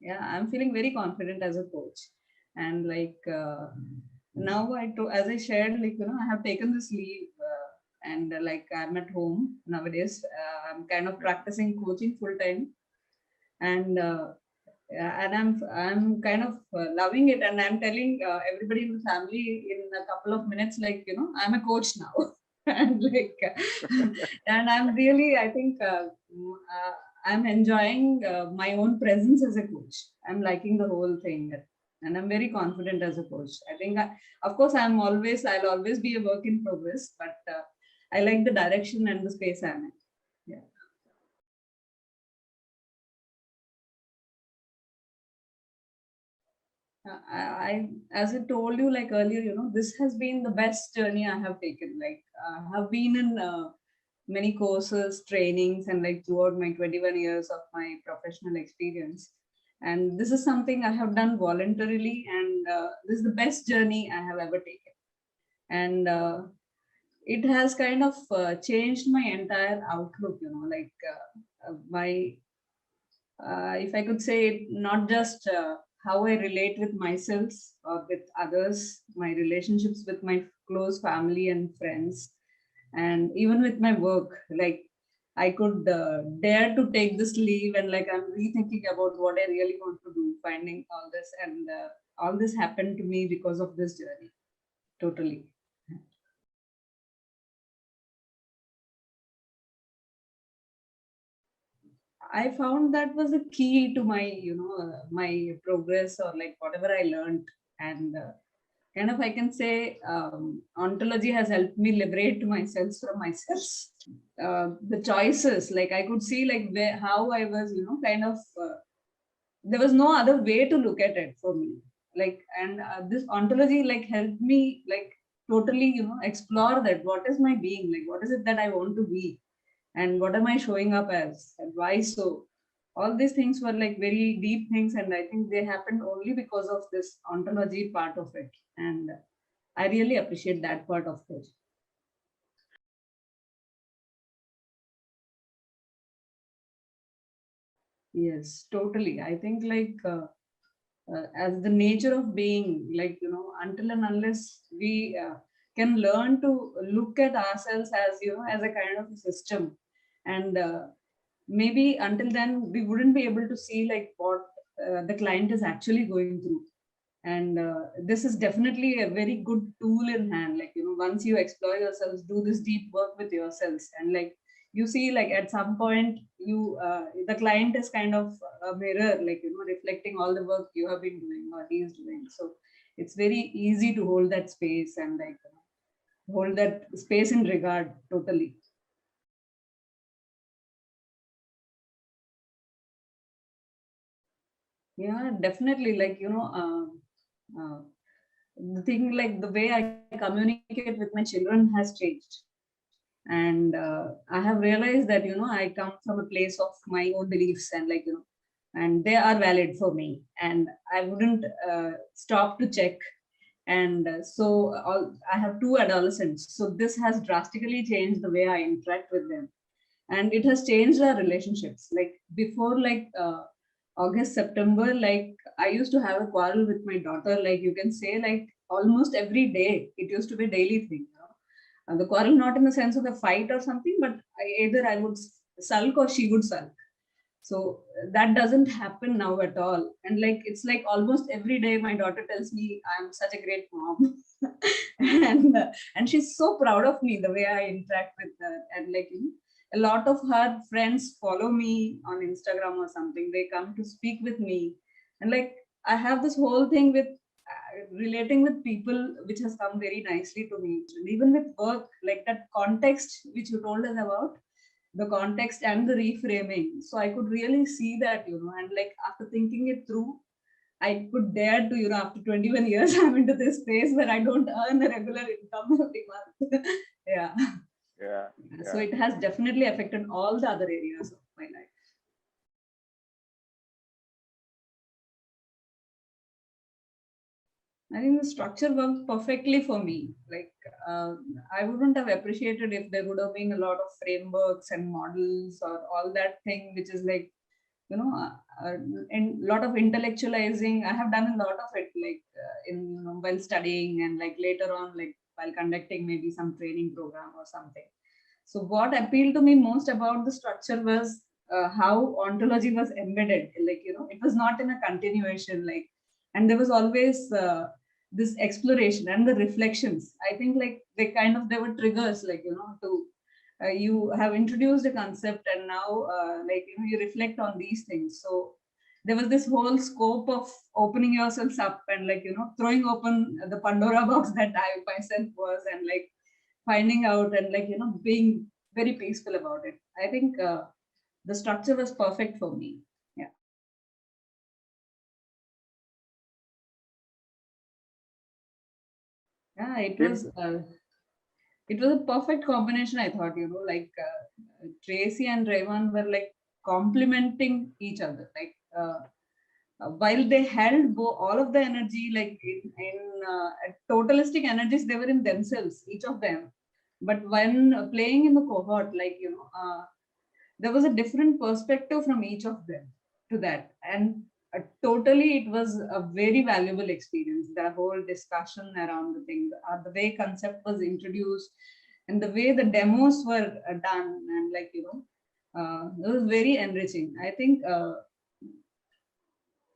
Yeah, I'm feeling very confident as a coach. And like now as I shared, like, I have taken this leave and like I'm at home nowadays. I'm kind of practicing coaching full time. And yeah, and I'm kind of loving it, and I'm telling everybody in the family in a couple of minutes, like, I'm a coach now. And like and I'm really, I think I'm enjoying my own presence as a coach. I'm liking the whole thing, and I'm very confident as a coach. I think of course I'll always be a work in progress, but I like the direction and the space I'm in. Yeah. As I told you like earlier, this has been the best journey I have taken. Like, I have been in many courses, trainings, and like throughout my 21 years of my professional experience. And this is something I have done voluntarily, and this is the best journey I have ever taken. And it has kind of changed my entire outlook, like my if I could say, not just how I relate with myself or with others, my relationships with my close family and friends, and even with my work. Like, I could dare to take this leave, and like I'm rethinking about what I really want to do, finding all this, and all this happened to me because of this journey. Totally. I found that was a key to my, my progress, or like whatever I learned. And kind of, I can say, ontology has helped me liberate myself from myself. The choices, like I could see like how I was, kind of, there was no other way to look at it for me. Like, and this ontology like helped me like totally, explore that what is my being, like what is it that I want to be, and what am I showing up as, and why so. All these things were like very deep things, and I think they happened only because of this ontology part of it. And I really appreciate that part of it. Yes, totally. I think like as the nature of being, like, until and unless we can learn to look at ourselves as, as a kind of a system, and maybe until then we wouldn't be able to see like what the client is actually going through. And this is definitely a very good tool in hand. Like, once you explore yourselves, do this deep work with yourselves, and like you see like at some point you the client is kind of a mirror, like, reflecting all the work you have been doing or he is doing. So it's very easy to hold that space, and like hold that space in regard totally. Yeah, definitely. Like, the thing, like the way I communicate with my children has changed. And I have realized that, I come from a place of my own beliefs, and like, and they are valid for me, and I wouldn't stop to check. And so I have two adolescents, so this has drastically changed the way I interact with them, and it has changed our relationships. Like before, like August, September, like I used to have a quarrel with my daughter, like you can say, like almost every day. It used to be a daily thing, the quarrel, not in the sense of a fight or something, but either I would sulk or she would sulk. So that doesn't happen now at all. And like it's like almost every day my daughter tells me I'm such a great mom, and she's so proud of me the way I interact with her. And like, a lot of her friends follow me on Instagram or something. They come to speak with me, and like I have this whole thing with relating with people, which has come very nicely to me. And even with work, like that context which you told us about, the context and the reframing. So I could really see that, and like after thinking it through, I could dare to, after 21 years, I'm into this space where I don't earn a regular income every month. Yeah. Yeah, So yeah. it has definitely affected all the other areas of my life. I think the structure worked perfectly for me. Like, I wouldn't have appreciated if there would have been a lot of frameworks and models or all that thing, which is like in lot of intellectualizing. I have done a lot of it, like while studying, and like later on, like while conducting maybe some training program or something. So what appealed to me most about the structure was how ontology was embedded. Like, it was not in a continuation, like, and there was always this exploration and the reflections. I think like there were triggers, like, to you have introduced a concept, and now like, you reflect on these things. So there was this whole scope of opening yourselves up, and like, throwing open the Pandora box that I myself was, and like finding out, and like, being very peaceful about it. I think the structure was perfect for me. Yeah. Yeah, it was a perfect combination. I thought, like Tracy and Rayvan were like complementing each other. Like while they held all of the energy, like in totalistic energies, they were in themselves, each of them. But when playing in the cohort, like, there was a different perspective from each of them to that. And totally, it was a very valuable experience. The whole discussion around the thing, the way concept was introduced, and the way the demos were done, and like, it was very enriching. I think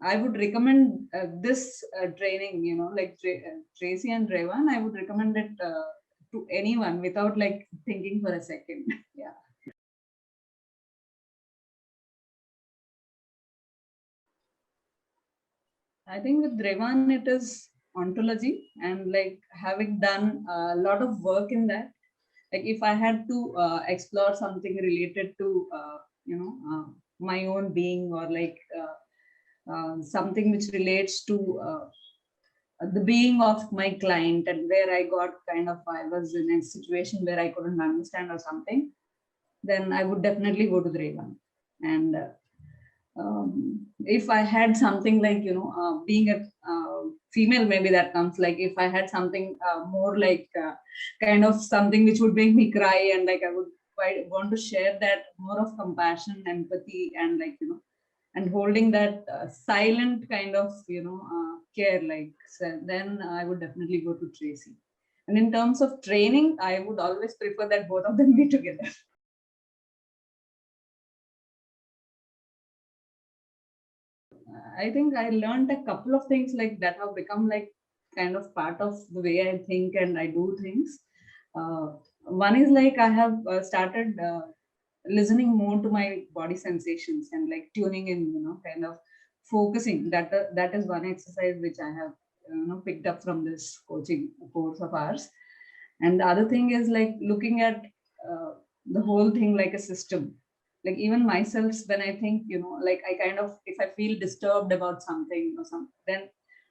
I would recommend this training, like Tracy and Revan. I would recommend it to anyone without like thinking for a second. Yeah. I think with Revan, it is ontology, and like having done a lot of work in that. Like if I had to explore something related to, my own being, or like something which relates to the being of my client, and where I got kind of, I was in a situation where I couldn't understand or something, then I would definitely go to the Revan. And if I had something like, being a female, maybe that comes, like if I had something more like kind of something which would make me cry, and like I would quite want to share that, more of compassion, empathy, and like, and holding that silent kind of, care, like, so then I would definitely go to Tracy. And in terms of training, I would always prefer that both of them be together. I think I learned a couple of things like that have become like kind of part of the way I think and I do things. One is like I have started listening more to my body sensations, and like tuning in, kind of focusing. That is one exercise which I have picked up from this coaching course of ours. And the other thing is like looking at the whole thing like a system. Like even myself, when I think, like I kind of, if I feel disturbed about something or something, then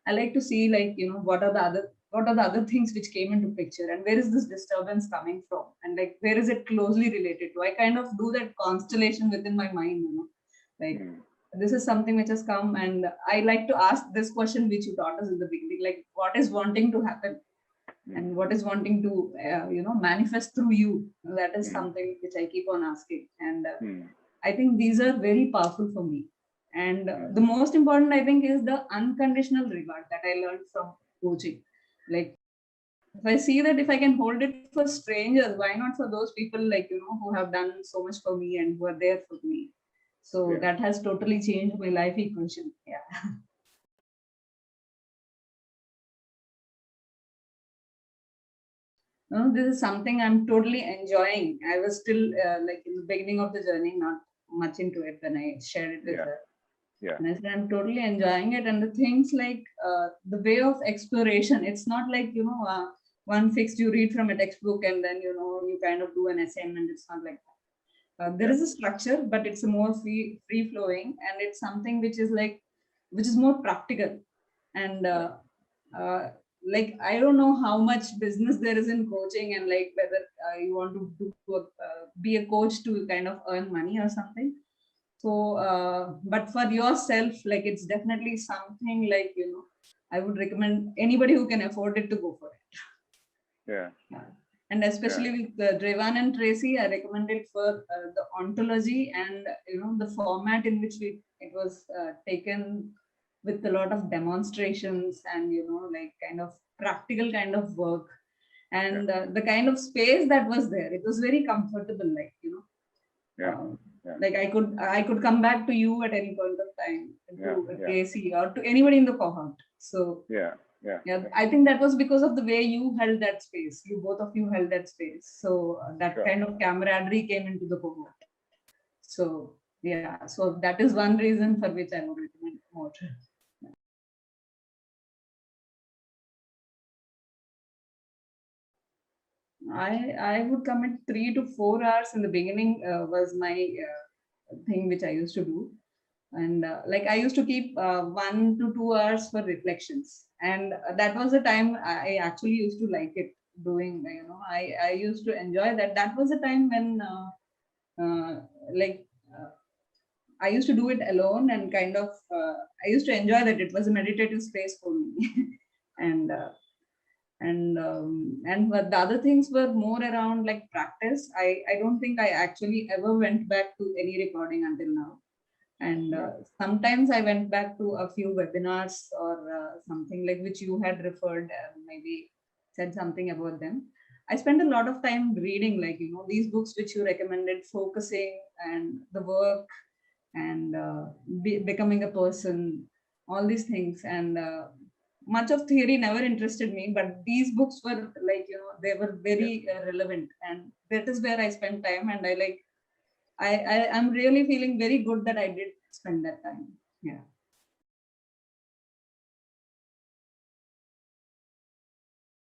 I like to see like, what are the other things which came into picture, and where is this disturbance coming from, and like where is it closely related to. I kind of do that constellation within my mind, like this is something which has come, and I like to ask this question which you taught us in the beginning, like what is wanting to happen, and what is wanting to manifest through you. That is something which I keep on asking, and I think these are very powerful for me. And the most important, I think, is the unconditional regard that I learned from coaching. Like if I see that if I can hold it for strangers, why not for those people, like, who have done so much for me and who are there for me. So that has totally changed my life equation. Yeah. No, this is something I'm totally enjoying. I was still like in the beginning of the journey, not much into it when I shared it with her. Yeah. And I said, I'm totally enjoying it. And the things like the way of exploration, it's not like, one fixed, you read from a textbook and then, you kind of do an assignment. It's not like that. There is a structure, but it's a more free flowing, and it's something which is like, which is more practical. And uh, like I don't know how much business there is in coaching, and like whether you want to be a coach to kind of earn money or something. So but for yourself, like it's definitely something like, I would recommend anybody who can afford it to go for it. Yeah. And especially with Drevan and Tracy, I recommended for the ontology and the format in which it was taken with a lot of demonstrations and like kind of practical kind of work, and the kind of space that was there, it was very comfortable, like like I could come back to you at any point of time, to Tracy or to anybody in the cohort. So yeah, I think that was because of the way you held that space. You both of you held that space. So that kind of camaraderie came into the cohort. So yeah, so that is one reason for which I would recommend more. I would commit 3 to 4 hours in the beginning, was my thing which I used to do. And like I used to keep 1 to 2 hours for reflections, and that was the time I actually used to like it doing. I used to enjoy that. That was the time when like I used to do it alone, and kind of I used to enjoy that. It was a meditative space for me. and but the other things were more around like practice. I don't think I actually ever went back to any recording until now. And sometimes I went back to a few webinars or something like which you had referred, maybe said something about them. I spent a lot of time reading, like these books which you recommended, focusing and the work, and becoming a person, all these things. And much of theory never interested me, but these books were like they were very relevant, and that is where I spent time. And I'm really feeling very good that I did spend that time. Yeah.